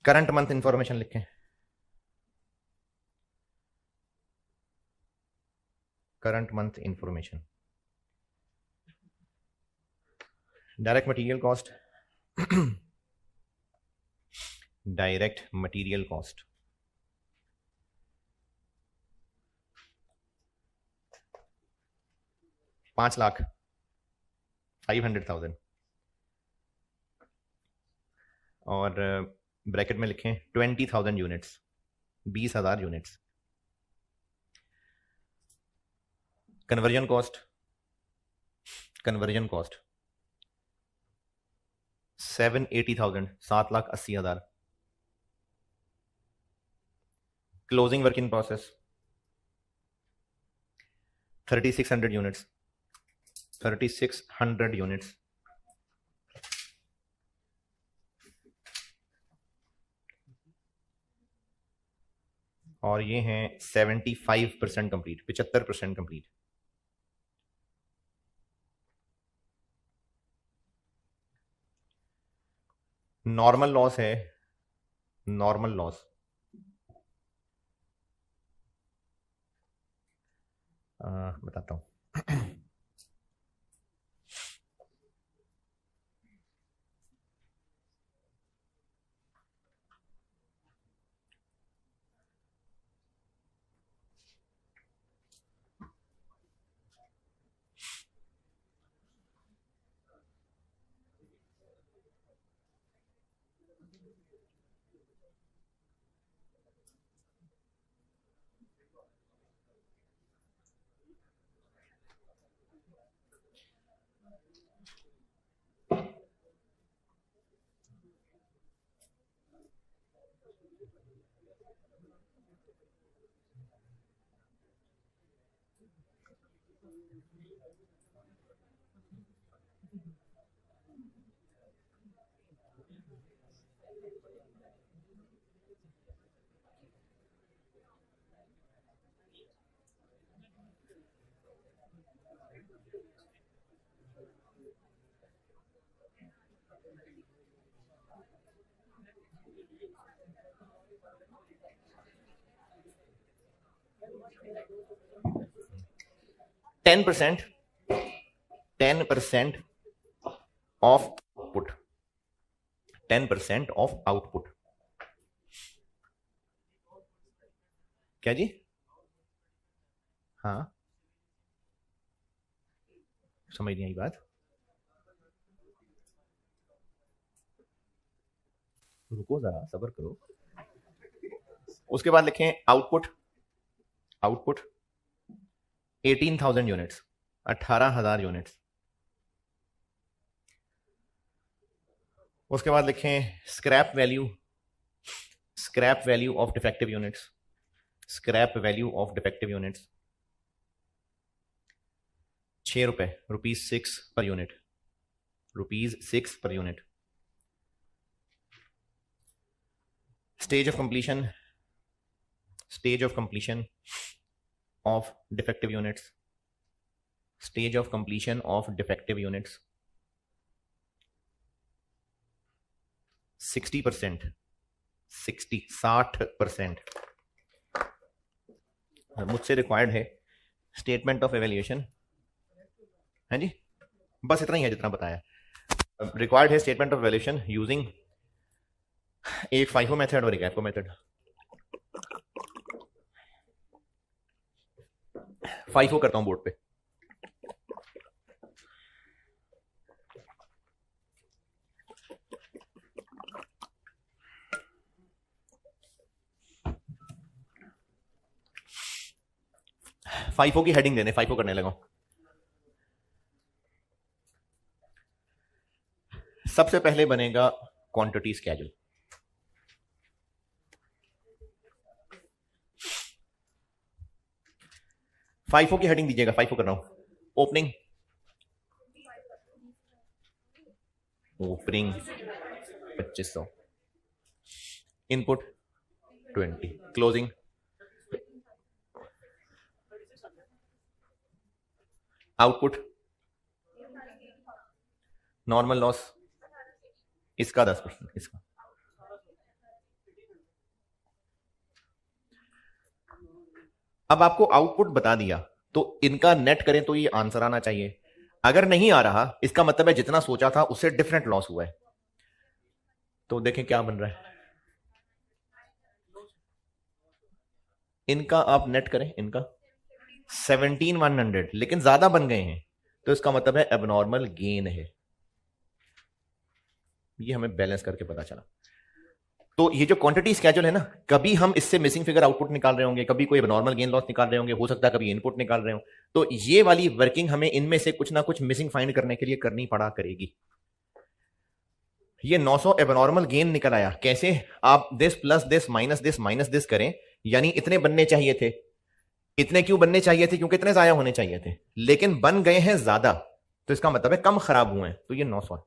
Current month information लिखें, current month information. Direct material cost, direct material cost 5,500,000, और ब्रैकेट में लिखें 20,000 units, 20,000 units. Conversion cost, 780,000, 7,80,000। Closing work in process 3,600 units, 3,600 units. और ये हैं 75% कंप्लीट, 75% कंप्लीट। नॉर्मल लॉस है, normal loss बताता हूं। 10% ऑफ आउटपुट, 10% ऑफ आउटपुट। क्या जी? हाँ, समझ नहीं आई बात। रुको जरा, सब्र करो। उसके बाद लिखें आउटपुट, आउटपुट 18,000 यूनिट्स, 18,000 यूनिट्स। उसके बाद लिखें scrap value, scrap value of defective units, scrap value of defective units 6 रुपए, ₹6 per unit, ₹6 per unit. Stage of completion, stage of completion of defective units, stage of completion of defective units 60%, 60% मुझसे required है statement of evaluation है जी, बस इतना ही है जितना बताया। Required है स्टेटमेंट ऑफ एवेल्यूएशन यूजिंग एक फाइफो मेथड और एक एफओ मेथड। फाइफो करता हूं बोर्ड पे। फाइफो की हेडिंग देने, फाइफो करने लगा। सबसे पहले बनेगा क्वांटिटी स्केड्यूल। फाइफो की हेडिंग दीजिएगा, फाइफो कर रहा हूं। Opening opening 2500, input 20, closing output normal loss इसका 10%, इसका। अब आपको आउटपुट बता दिया तो इनका नेट करें तो ये आंसर आना चाहिए। अगर नहीं आ रहा इसका मतलब है जितना सोचा था उससे डिफरेंट लॉस हुआ है। तो देखें क्या बन रहा है। इनका आप नेट करें, इनका 17,100, लेकिन ज्यादा बन गए हैं तो इसका मतलब है एबनॉर्मल गेन है। ये हमें बैलेंस करके पता चला। तो ये जो क्वांटिटी स्केड्यूल है ना, कभी हम इससे मिसिंग फिगर आउटपुट निकाल रहे होंगे, कभी कोई नॉर्मल गेन लॉस निकाल रहे होंगे, हो सकता है कभी इनपुट निकाल रहे हो। तो ये वाली वर्किंग हमें इनमें से कुछ ना कुछ मिसिंग फाइंड करने के लिए करनी पड़ा करेगी। ये 900 एबनॉर्मल गेन निकल आया। कैसे? आप this plus this minus this करें, यानी इतने बनने चाहिए थे। इतने क्यों बनने चाहिए थे? क्योंकि इतने जाया होने चाहिए थे, लेकिन बन गए हैं ज्यादा, तो इसका मतलब है कम खराब हुए हैं, तो ये 900 है।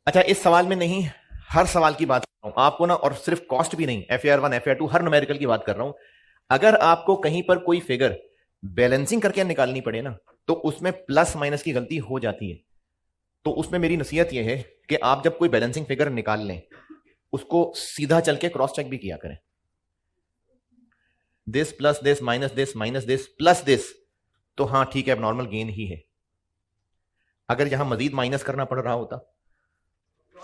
अच्छा, इस सवाल में नहीं, हर सवाल की बात कर रहा हूं आपको ना, और सिर्फ कॉस्ट भी नहीं, FAR1 FAR2 हर न्यूमेरिकल की बात कर रहा हूं। अगर आपको कहीं पर कोई फिगर बैलेंसिंग करके निकालनी पड़े ना, तो उसमें प्लस माइनस की गलती हो जाती है। तो उसमें मेरी नसीहत यह है कि आप जब कोई बैलेंसिंग फिगर निकाल लें, उसको सीधा चल के क्रॉस चेक भी किया करें। This plus this minus this plus this, तो हाँ ठीक है, एबनॉर्मल गेन ही है। अगर यहां मजीद माइनस करना पड़ रहा होता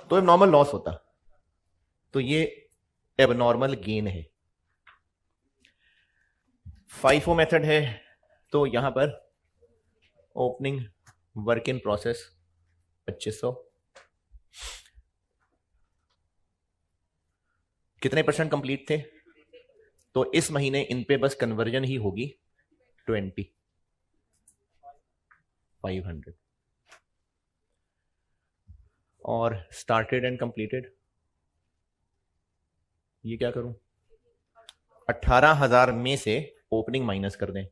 तो एबनॉर्मल लॉस होता। तो ये एबनॉर्मल गेन है। फाइफो मेथड है, तो यहां पर ओपनिंग वर्क इन प्रोसेस 2500, कितने % कंप्लीट थे? तो इस महीने इन पे बस कन्वर्जन ही होगी 2500। और स्टार्टेड एंड कंप्लीटेड, ये क्या करूं? 18,000 में से ओपनिंग माइनस कर दें,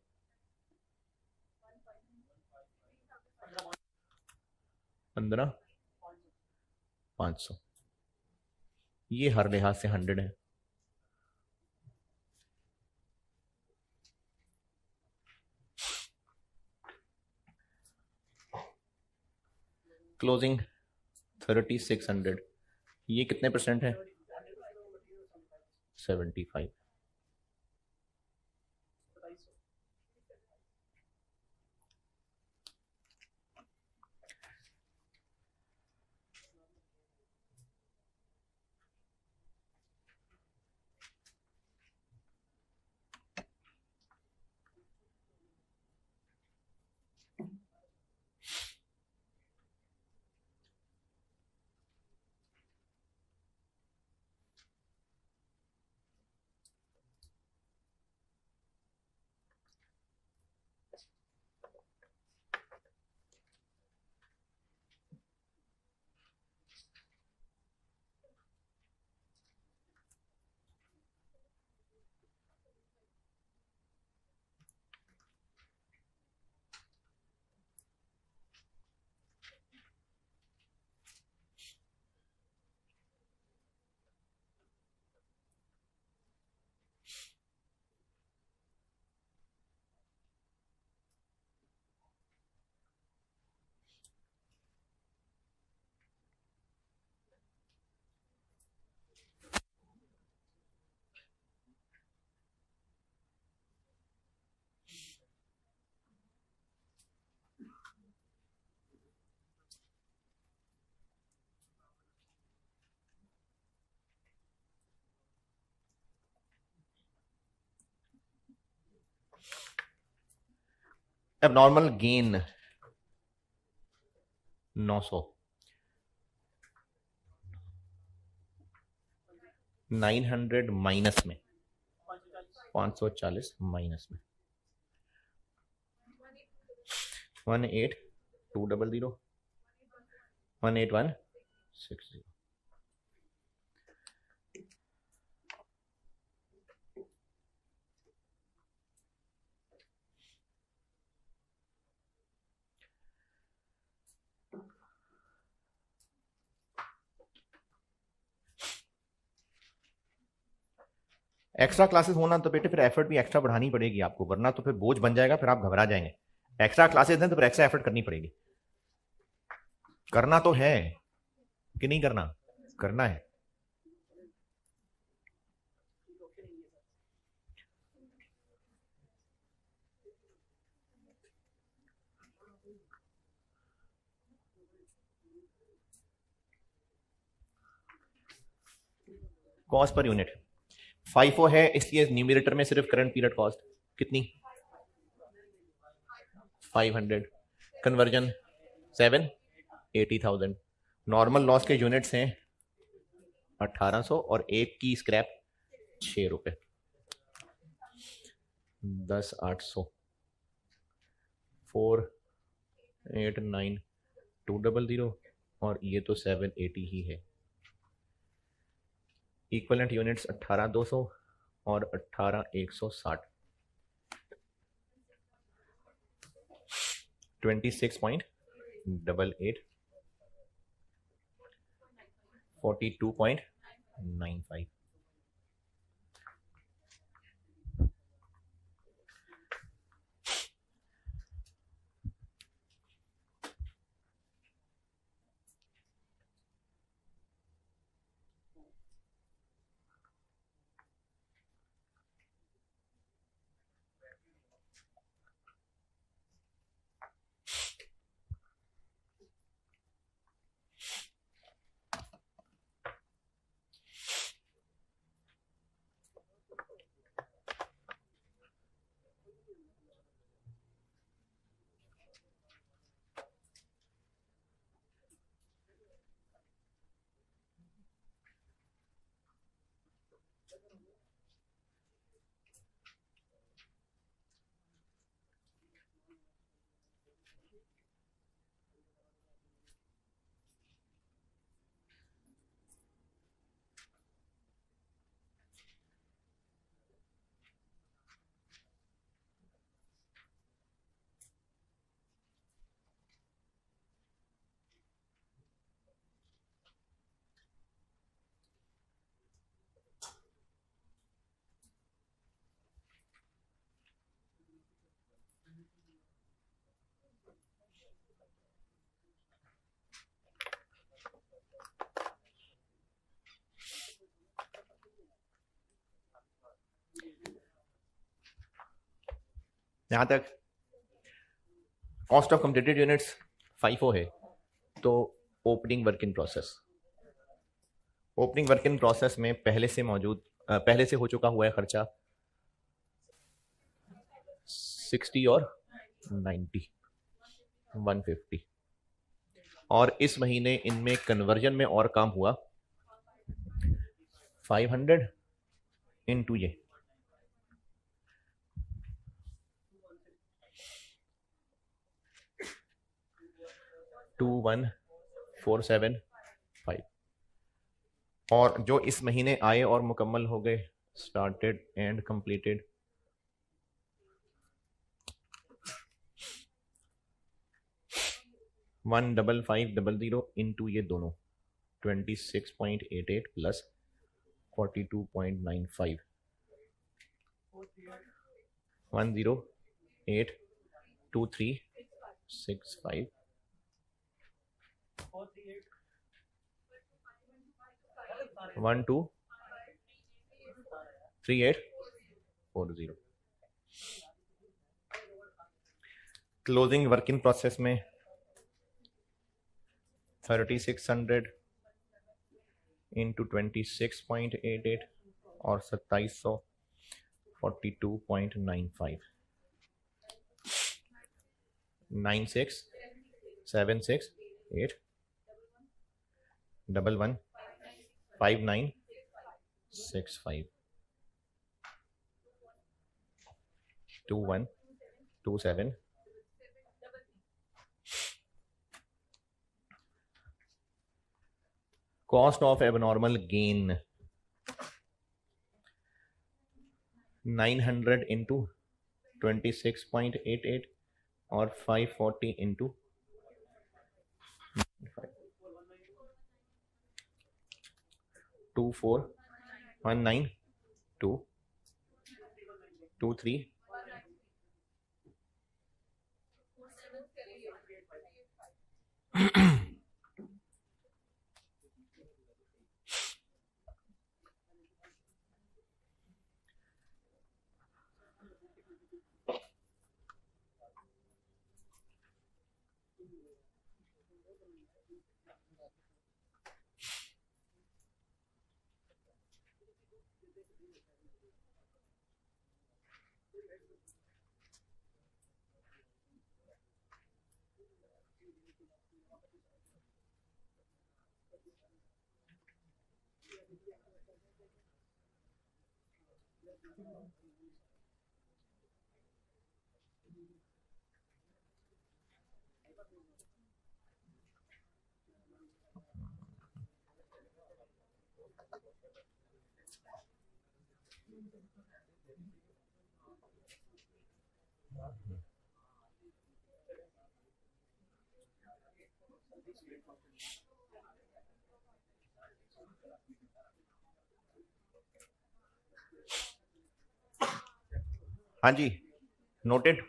15,500। ये हर लिहाज से 100 है। क्लोजिंग 3600, ये कितने % है? 75। एबनॉर्मल गेन 900, 900 माइनस में 540 माइनस में 18200 18160। एक्स्ट्रा क्लासेस होना तो बेटे फिर एफर्ट भी एक्स्ट्रा बढ़ानी पड़ेगी आपको, वरना तो फिर बोझ बन जाएगा, फिर आप घबरा जाएंगे। एक्स्ट्रा क्लासेस हैं तो फिर एक्स्ट्रा एफर्ट करनी पड़ेगी। करना तो है कि नहीं करना? करना है। कॉस्ट पर यूनिट FIFO है, इसलिए न्यूमरेटर में सिर्फ करंट पीरियड कॉस्ट कितनी 500, कन्वर्जन 7 80,000। नॉर्मल लॉस के यूनिट्स हैं 1800 और एक की स्क्रैप 6 रुपए, 10 800 489 200 और ये तो 780 ही है। इक्वलेंट यूनिट्स 18200 और 18160, 26.88 42.95। यहां तक cost of completed units FIFO है, तो opening work in process, opening work in process में पहले से हो चुका हुआ है खर्चा 60 और 90 150, और इस महीने इनमें कन्वर्जन में और काम हुआ 500 इंटू ये 21475, और जो इस महीने आए और मुकम्मल हो गए स्टार्टेड एंड कंप्लीटेड 15500 इंटू ये दोनों 26.88 plus 42.95 1082365 123840। Closing work in process में 3600 इंटू 26.88 और 2700 42.95। 9676 8115965 2127 cost of abnormal gain 900 into 26.88 और 540 into 2419223 हाँ जी, नोटेड।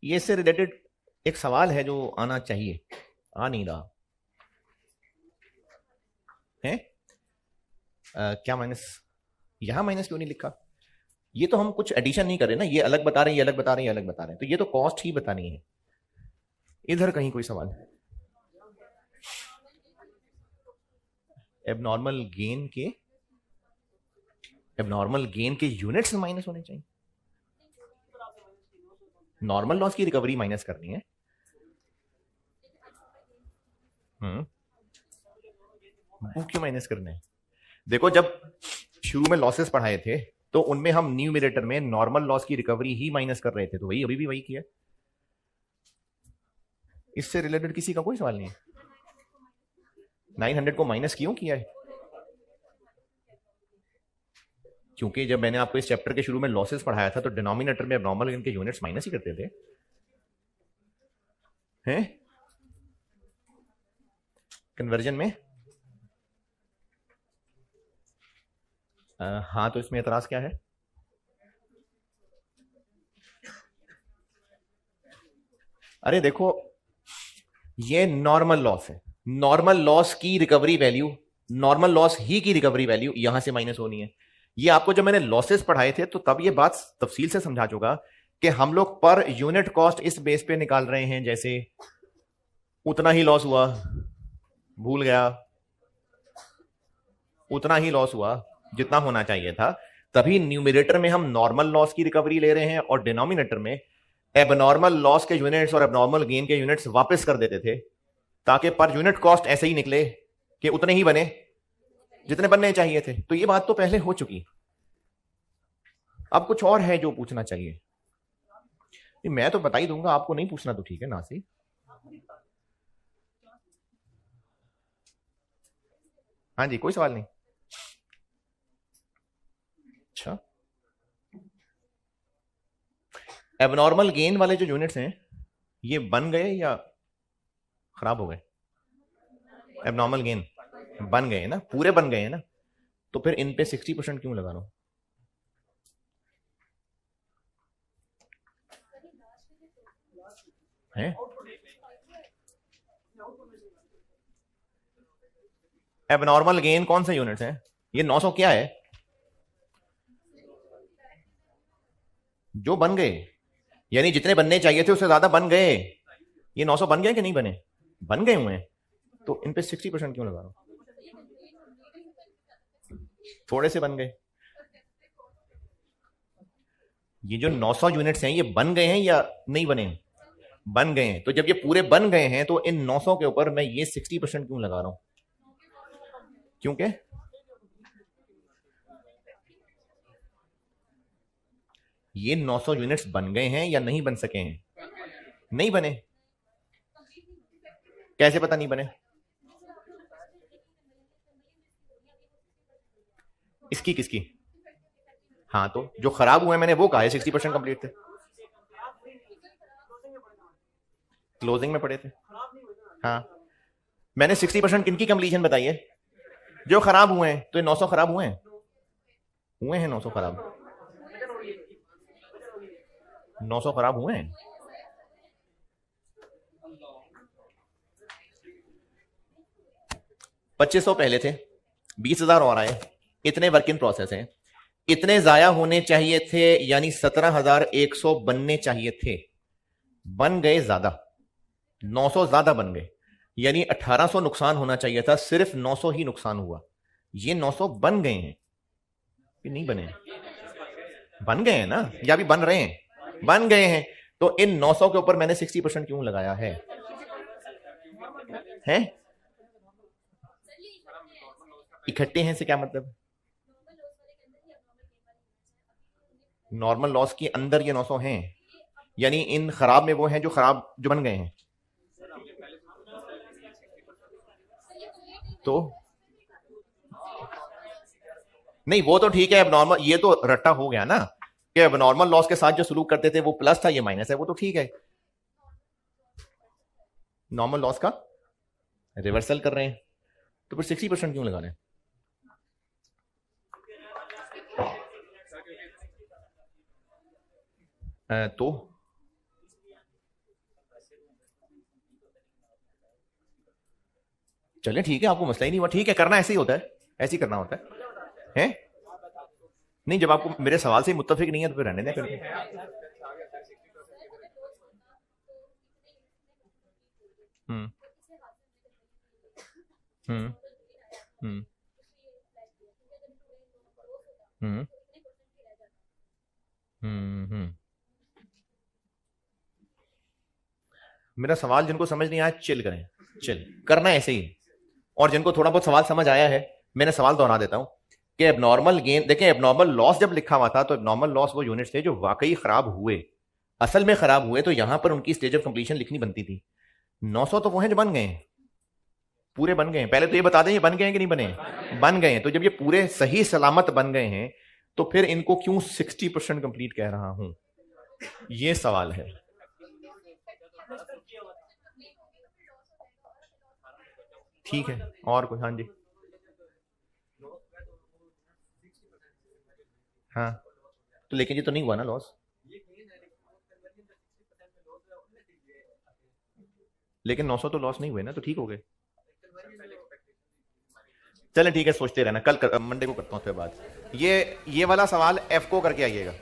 ये इससे रिलेटेड एक सवाल है जो आना चाहिए, आ नहीं रहा है। क्या माइनस, यहां माइनस क्यों नहीं लिखा? ये तो हम कुछ एडिशन नहीं कर रहे ना, ये अलग बता रहे हैं, ये अलग बता रहे हैं, ये अलग बता रहे हैं, तो ये तो कॉस्ट ही बतानी है। इधर कहीं कोई सवाल है? एबनॉर्मल गेन के यूनिट्स माइनस होने चाहिए। नॉर्मल लॉस की रिकवरी माइनस करनी है। वो क्यों माइनस करना है? देखो, जब शुरू में लॉसेस पढ़ाए थे तो उनमें हम न्यूमरेटर में नॉर्मल लॉस की रिकवरी ही माइनस कर रहे थे, तो वही अभी भी वही किया। इससे रिलेटेड किसी का कोई सवाल नहीं है? 900 को माइनस क्यों किया है? क्योंकि जब मैंने आपको इस चैप्टर के शुरू में लॉसेस पढ़ाया था तो डिनोमिनेटर में एब्नॉर्मल गेन के यूनिट्स माइनस ही करते थे, हैं? कन्वर्जन में हाँ, तो इसमें एतराज क्या है? अरे देखो, ये नॉर्मल लॉस है, नॉर्मल लॉस की रिकवरी वैल्यू, नॉर्मल लॉस ही की रिकवरी वैल्यू यहां से माइनस होनी है। ये आपको जब मैंने लॉसेस पढ़ाए थे तो तब ये बात तफसील से समझा चुका कि हम लोग पर यूनिट कॉस्ट इस बेस पे निकाल रहे हैं, जैसे उतना ही लॉस हुआ, भूल गया, उतना ही लॉस हुआ जितना होना चाहिए था, तभी न्यूमरेटर में हम नॉर्मल लॉस की रिकवरी ले रहे हैं और डिनोमिनेटर में एबनॉर्मल लॉस के यूनिट्स और एबनॉर्मल गेन के यूनिट्स वापस कर देते थे, ताकि पर यूनिट कॉस्ट ऐसे ही निकले कि उतने ही बने जितने बनने चाहिए थे। तो ये बात तो पहले हो चुकी। अब कुछ और है जो पूछना चाहिए? मैं तो बता ही दूंगा, आपको नहीं पूछना तो ठीक है ना सी। हाँ जी, कोई सवाल नहीं। अच्छा, एबनॉर्मल गेन वाले जो यूनिट्स हैं ये बन गए या खराब हो गए? एबनॉर्मल गेन बन गए ना, पूरे बन गए हैं ना, तो फिर इन पे 60% क्यों लगा रहा हूं? है एबनॉर्मल गेन कौन से यूनिट्स हैं? ये 900 क्या है जो बन गए, यानी जितने बनने चाहिए थे उससे ज्यादा बन गए। ये 900 बन गए कि नहीं बने? बन गए हुए हैं, तो इन पे 60% क्यों लगा रहा हूं? थोड़े से बन गए। ये जो 900 यूनिट्स हैं ये बन गए हैं या नहीं बने हैं? बन गए हैं। तो जब ये पूरे बन गए हैं तो इन 900 के ऊपर मैं ये 60% क्यों लगा रहा हूं? क्योंकि ये 900 यूनिट्स बन गए हैं या नहीं बन सके हैं? नहीं बने। कैसे पता नहीं बने? इसकी किसकी? हाँ, तो जो खराब हुए मैंने वो कहा है 60% कंप्लीट थे। क्लोजिंग में पड़े थे। हाँ, मैंने 60% किनकी कंप्लीशन बताई है? जो खराब हुए हैं। तो ये 900 खराब हुए हैं? हुए हैं 900 खराब। 900 खराब हुए हैं। $2500 पहले थे, 20,000 और आए। इतने वर्क इन प्रोसेस हैं। इतने जाया होने चाहिए थे, यानी 17,100 बनने चाहिए थे। बन गए ज्यादा, 900 ज्यादा बन गए, यानी 1800 नुकसान होना चाहिए था, सिर्फ 900 ही नुकसान हुआ। ये 900 बन गए हैं कि नहीं बने? बन गए हैं ना, या भी बन रहे हैं? बन गए हैं। तो इन 900 के ऊपर मैंने 60% क्यों लगाया है? हैं? इकट्ठे हैं से क्या मतलब? नॉर्मल लॉस के अंदर ये 900 हैं, यानी इन खराब में वो हैं जो खराब जो बन गए हैं। तो नहीं, वो तो ठीक है। अब नॉर्मल, ये तो रट्टा हो गया ना कि अब नॉर्मल लॉस के साथ जो सलूक करते थे वो प्लस था, ये माइनस है, वो तो ठीक है। नॉर्मल लॉस का रिवर्सल कर रहे हैं, तो फिर 60% क्यों लगा रहे हैं? तो चले ठीक है, आपको मसला ही नहीं हुआ, ठीक है, करना ऐसे ही होता है, ऐसे ही करना होता है? नहीं, जब आपको मेरे सवाल से मुत्तफिक नहीं है तो फिर रहने दें फिर। हम्म हम्म हम्म हम्म हम्म। मेरा सवाल जिनको समझ नहीं आया, चिल करें, चिल करना ऐसे ही। और जिनको थोड़ा बहुत सवाल समझ आया है, मैंने सवाल दोहरा देता हूं कि एबनॉर्मल गेन देखें। एबनॉर्मल लॉस जब लिखा हुआ था तो एबनॉर्मल लॉस वो यूनिट्स थे जो वाकई खराब हुए, असल में खराब हुए, तो यहां पर उनकी स्टेज ऑफ कंप्लीशन लिखनी बनती थी। 900 तो वो हैं जो बन गए हैं, पूरे बन गए हैं। पहले तो ये बता दें ये बन गए हैं कि नहीं बने? बन गए हैं। तो जब ये पूरे सही सलामत बन गए हैं तो फिर इनको क्यों 60% कंप्लीट कह रहा हूं? ये सवाल है। ठीक है, और कोई? हाँ जी। हाँ, तो लेकिन ये तो नहीं हुआ ना लॉस। लेकिन 900 तो लॉस नहीं हुए ना, तो ठीक हो गए। चले ठीक है, सोचते रहना, कल मंडे को करता हूँ फिर बात। ये वाला सवाल एफ को करके आइएगा।